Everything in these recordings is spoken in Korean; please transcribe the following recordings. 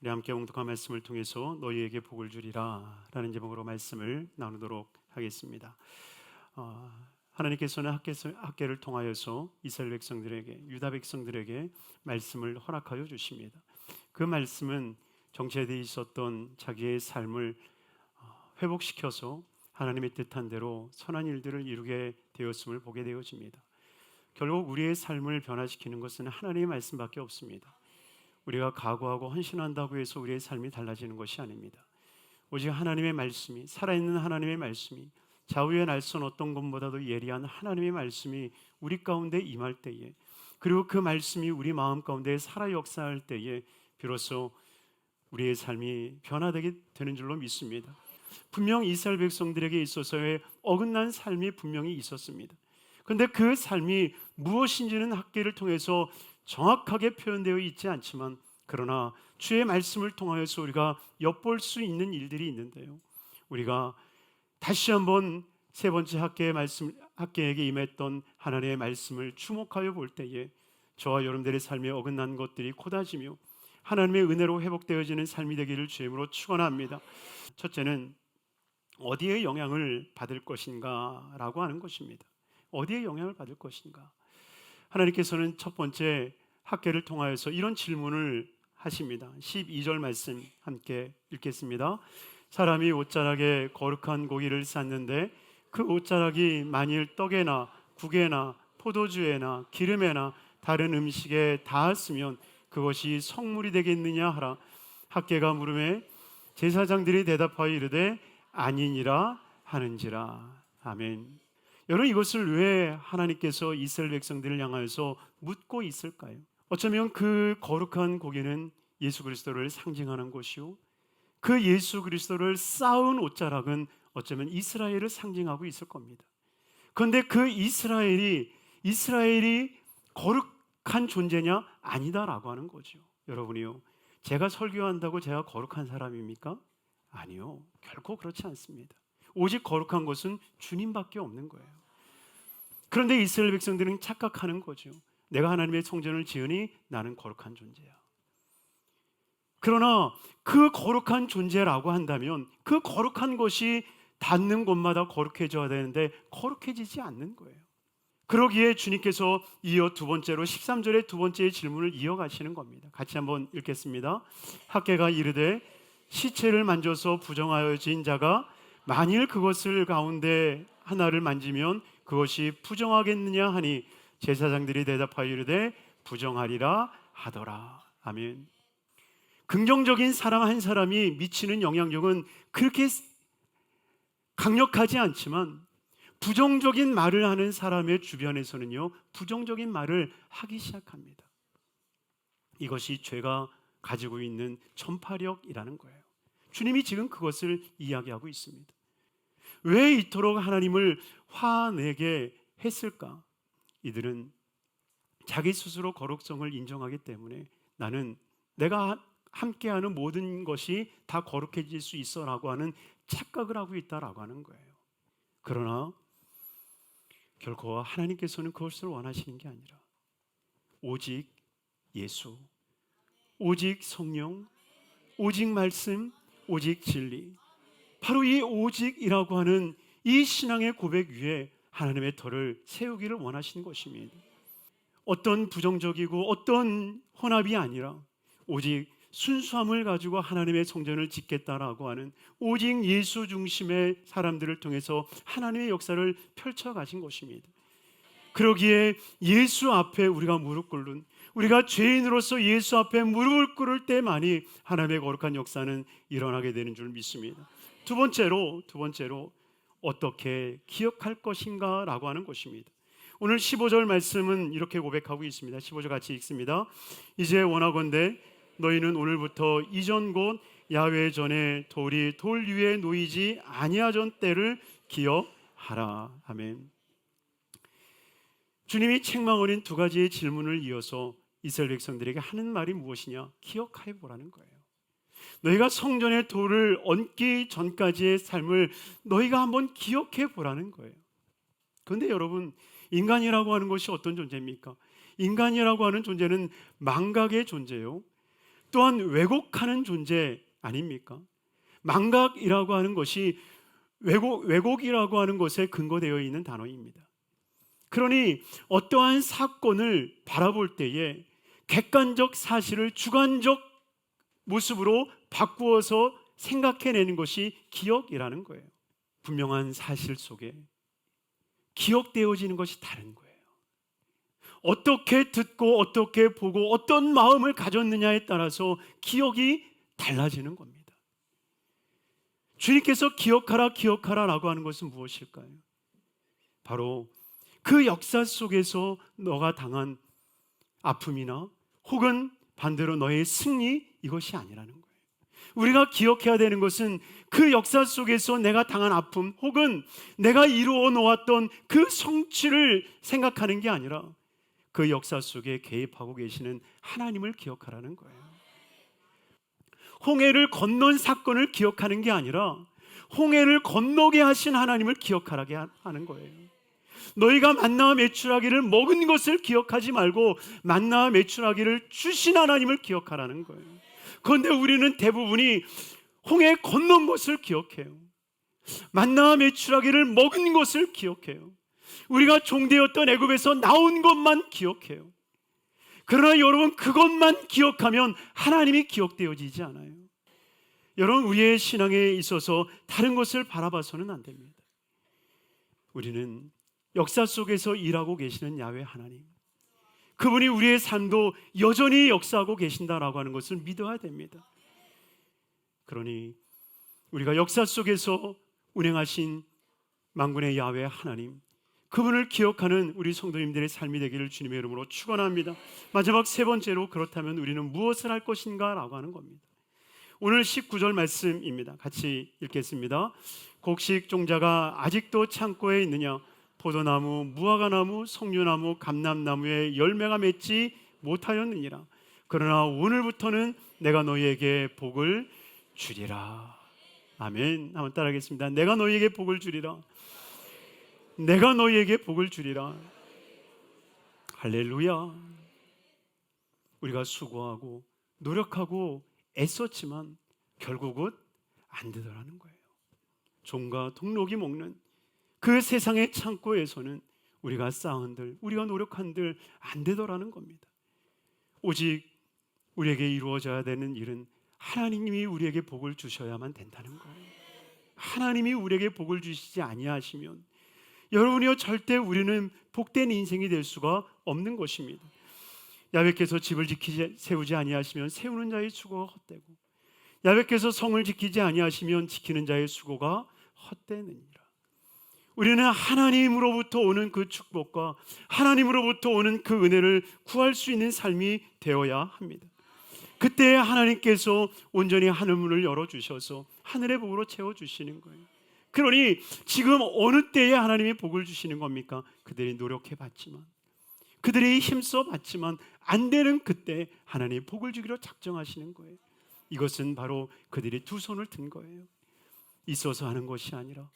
우리 함께 봉독한 말씀을 통해서 너희에게 복을 주리라 라는 제목으로 말씀을 나누도록 하겠습니다. 하나님께서는 학계를 통하여서 이스라엘 백성들에게, 유다 백성들에게 말씀을 허락하여 주십니다. 그 말씀은 정체되어 있었던 자기의 삶을 회복시켜서 하나님의 뜻한 대로 선한 일들을 이루게 되었음을 보게 되어집니다. 결국 우리의 삶을 변화시키는 것은 하나님의 말씀밖에 없습니다. 우리가 각오하고 헌신한다고 해서 우리의 삶이 달라지는 것이 아닙니다. 오직 하나님의 말씀이, 살아있는 하나님의 말씀이, 좌우의 날선 어떤 것보다도 예리한 하나님의 말씀이 우리 가운데 임할 때에, 그리고 그 말씀이 우리 마음 가운데 살아 역사할 때에 비로소 우리의 삶이 변화되게 되는 줄로 믿습니다. 분명 이스라엘 백성들에게 있어서의 어긋난 삶이 분명히 있었습니다. 그런데 그 삶이 무엇인지는 학계를 통해서 정확하게 표현되어 있지 않지만, 그러나 주의 말씀을 통하여서 우리가 엿볼 수 있는 일들이 있는데요, 우리가 다시 한번 세 번째 학계에게 임했던 하나님의 말씀을 주목하여 볼 때에 저와 여러분들의 삶에 어긋난 것들이 코다지며 하나님의 은혜로 회복되어지는 삶이 되기를 주임으로 축원합니다. 첫째는 어디에 영향을 받을 것인가 라고 하는 것입니다. 어디에 영향을 받을 것인가. 하나님께서는 첫 번째 학계를 통하여서 이런 질문을 하십니다. 12절 말씀 함께 읽겠습니다. 사람이 옷자락에 거룩한 고기를 쌌는데 그 옷자락이 만일 떡에나 국에나 포도주에나 기름에나 다른 음식에 닿았으면 그것이 성물이 되겠느냐 하라. 학계가 물음에 제사장들이 대답하여 이르되 아니니라 하는지라. 아멘. 여러분, 이것을 왜 하나님께서 이스라엘 백성들을 향하여서 묻고 있을까요? 어쩌면 그 거룩한 고기는 예수 그리스도를 상징하는 것이요, 그 예수 그리스도를 쌓은 옷자락은 어쩌면 이스라엘을 상징하고 있을 겁니다. 그런데 그 이스라엘이 거룩한 존재냐? 아니다라고 하는 거죠. 여러분이요, 제가 설교한다고 제가 거룩한 사람입니까? 아니요, 결코 그렇지 않습니다. 오직 거룩한 것은 주님밖에 없는 거예요. 그런데 이스라엘 백성들은 착각하는 거죠. 내가 하나님의 성전을 지으니 나는 거룩한 존재야. 그러나 그 거룩한 존재라고 한다면 그 거룩한 것이 닿는 곳마다 거룩해져야 되는데 거룩해지지 않는 거예요. 그러기에 주님께서 이어 두 번째로 13절의 두 번째 질문을 이어가시는 겁니다. 같이 한번 읽겠습니다. 학계가 이르되 시체를 만져서 부정하여진 자가 만일 그것을 가운데 하나를 만지면 그것이 부정하겠느냐 하니 제사장들이 대답하여 이르되 부정하리라 하더라. 아멘. 긍정적인 사람 한 사람이 미치는 영향력은 그렇게 강력하지 않지만 부정적인 말을 하는 사람의 주변에서는요, 부정적인 말을 하기 시작합니다. 이것이 죄가 가지고 있는 전파력이라는 거예요. 주님이 지금 그것을 이야기하고 있습니다. 왜 이토록 하나님을 화내게 했을까? 이들은 자기 스스로 거룩성을 인정하기 때문에 나는 내가 함께하는 모든 것이 다 거룩해질 수 있어 라고 하는 착각을 하고 있다라고 하는 거예요. 그러나 결코 하나님께서는 그것을 원하시는 게 아니라 오직 예수, 오직 성령, 오직 말씀, 오직 진리, 바로 이 오직이라고 하는 이 신앙의 고백 위에 하나님의 터를 세우기를 원하시는 것입니다. 어떤 부정적이고 어떤 혼합이 아니라 오직 순수함을 가지고 하나님의 성전을 짓겠다라고 하는 오직 예수 중심의 사람들을 통해서 하나님의 역사를 펼쳐가신 것입니다. 그러기에 예수 앞에 우리가 무릎 꿇는, 우리가 죄인으로서 예수 앞에 무릎을 꿇을 때만이 하나님의 거룩한 역사는 일어나게 되는 줄 믿습니다. 두 번째로 어떻게 기억할 것인가 라고 하는 것입니다. 오늘 15절 말씀은 이렇게 고백하고 있습니다. 15절 같이 읽습니다. 이제 원하건대 너희는 오늘부터 이전 곧 야훼 전에 돌이 돌 위에 놓이지 아니하던 때를 기억하라. 아멘. 주님이 책망 어린 두 가지의 질문을 이어서 이스라엘 백성들에게 하는 말이 무엇이냐? 기억해 보라는 거예요. 너희가 성전의 돌을 얹기 전까지의 삶을 너희가 한번 기억해 보라는 거예요. 그런데 여러분, 인간이라고 하는 것이 어떤 존재입니까? 인간이라고 하는 존재는 망각의 존재요, 또한 왜곡하는 존재 아닙니까? 망각이라고 하는 것이 왜곡이라고 하는 것에 근거되어 있는 단어입니다. 그러니 어떠한 사건을 바라볼 때에 객관적 사실을 주관적 모습으로 바꾸어서 생각해내는 것이 기억이라는 거예요. 분명한 사실 속에 기억되어지는 것이 다른 거예요. 어떻게 듣고 어떻게 보고 어떤 마음을 가졌느냐에 따라서 기억이 달라지는 겁니다. 주님께서 기억하라 기억하라라고 하는 것은 무엇일까요? 바로 그 역사 속에서 너가 당한 아픔이나 혹은 반대로 너의 승리, 이것이 아니라는 거예요. 우리가 기억해야 되는 것은 그 역사 속에서 내가 당한 아픔 혹은 내가 이루어 놓았던 그 성취를 생각하는 게 아니라 그 역사 속에 개입하고 계시는 하나님을 기억하라는 거예요. 홍해를 건넌 사건을 기억하는 게 아니라 홍해를 건너게 하신 하나님을 기억하게 하는 거예요. 너희가 만나와 메추라기를 먹은 것을 기억하지 말고 만나와 메추라기를 주신 하나님을 기억하라는 거예요. 그런데 우리는 대부분이 홍해 건넌 것을 기억해요. 만나와 메추라기를 먹은 것을 기억해요. 우리가 종되었던 애굽에서 나온 것만 기억해요. 그러나 여러분, 그것만 기억하면 하나님이 기억되어지지 않아요. 여러분, 우리의 신앙에 있어서 다른 것을 바라봐서는 안 됩니다. 우리는 역사 속에서 일하고 계시는 야훼 하나님, 그분이 우리의 삶도 여전히 역사하고 계신다라고 하는 것을 믿어야 됩니다. 그러니 우리가 역사 속에서 운행하신 만군의 야훼 하나님, 그분을 기억하는 우리 성도님들의 삶이 되기를 주님의 이름으로 축원합니다. 마지막 세 번째로, 그렇다면 우리는 무엇을 할 것인가 라고 하는 겁니다. 오늘 19절 말씀입니다. 같이 읽겠습니다. 곡식 종자가 아직도 창고에 있느냐? 포도나무, 무화과나무, 석류나무, 감람나무에 열매가 맺지 못하였느니라. 그러나 오늘부터는 내가 너희에게 복을 주리라. 아멘. 한번 따라하겠습니다. 내가 너희에게 복을 주리라. 내가 너희에게 복을 주리라. 할렐루야. 우리가 수고하고 노력하고 애썼지만 결국은 안 되더라는 거예요. 종과 동록이 먹는 그 세상의 창고에서는 우리가 쌓은들, 우리가 노력한들 안 되더라는 겁니다. 오직 우리에게 이루어져야 되는 일은 하나님이 우리에게 복을 주셔야만 된다는 거예요. 하나님이 우리에게 복을 주시지 아니하시면 여러분이요, 절대 우리는 복된 인생이 될 수가 없는 것입니다. 야훼께서 집을 세우지 아니하시면 세우는 자의 수고가 헛되고, 야훼께서 성을 지키지 아니하시면 지키는 자의 수고가 헛되느니라. 우리는 하나님으로부터 오는 그 축복과 하나님으로부터 오는 그 은혜를 구할 수 있는 삶이 되어야 합니다. 그때 하나님께서 온전히 하늘 문을 열어주셔서 하늘의 복으로 채워주시는 거예요. 그러니 지금 어느 때에 하나님이 복을 주시는 겁니까? 그들이 노력해봤지만, 그들이 힘써봤지만 안 되는 그때 하나님이 복을 주기로 작정하시는 거예요. 이것은 바로 그들이 두 손을 든 거예요. 있어서 하는 것이 아니라,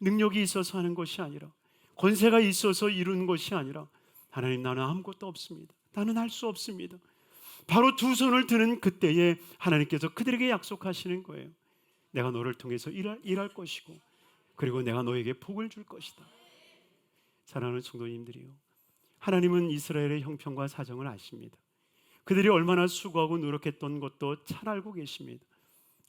능력이 있어서 하는 것이 아니라, 권세가 있어서 이루는 것이 아니라, 하나님, 나는 아무것도 없습니다. 나는 할 수 없습니다. 바로 두 손을 드는 그때에 하나님께서 그들에게 약속하시는 거예요. 내가 너를 통해서 일할 것이고, 그리고 내가 너에게 복을 줄 것이다. 사랑하는 성도님들이요, 하나님은 이스라엘의 형편과 사정을 아십니다. 그들이 얼마나 수고하고 노력했던 것도 잘 알고 계십니다.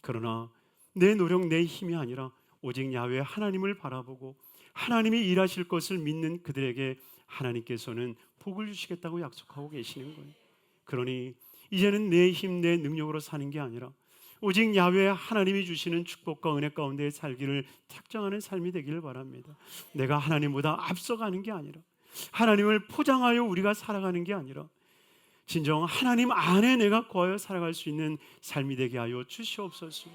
그러나 내 노력, 내 힘이 아니라 오직 야훼 하나님을 바라보고 하나님이 일하실 것을 믿는 그들에게 하나님께서는 복을 주시겠다고 약속하고 계시는 거예요. 그러니 이제는 내 힘, 내 능력으로 사는 게 아니라 오직 야훼 하나님이 주시는 축복과 은혜 가운데 살기를 작정하는 삶이 되기를 바랍니다. 내가 하나님보다 앞서가는 게 아니라, 하나님을 포장하여 우리가 살아가는 게 아니라 진정 하나님 안에 내가 거하여 살아갈 수 있는 삶이 되게 하여 주시옵소서.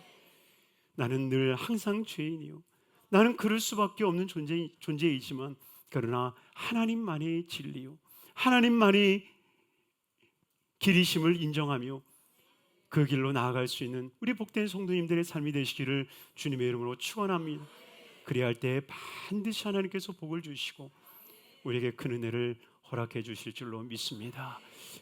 나는 늘 항상 죄인이요, 나는 그럴 수밖에 없는 존재이지만 그러나 하나님만이 진리요, 하나님만이 길이심을 인정하며 그 길로 나아갈 수 있는 우리 복된 성도님들의 삶이 되시기를 주님의 이름으로 축원합니다. 그리할 때 반드시 하나님께서 복을 주시고 우리에게 큰 은혜를 허락해 주실 줄로 믿습니다.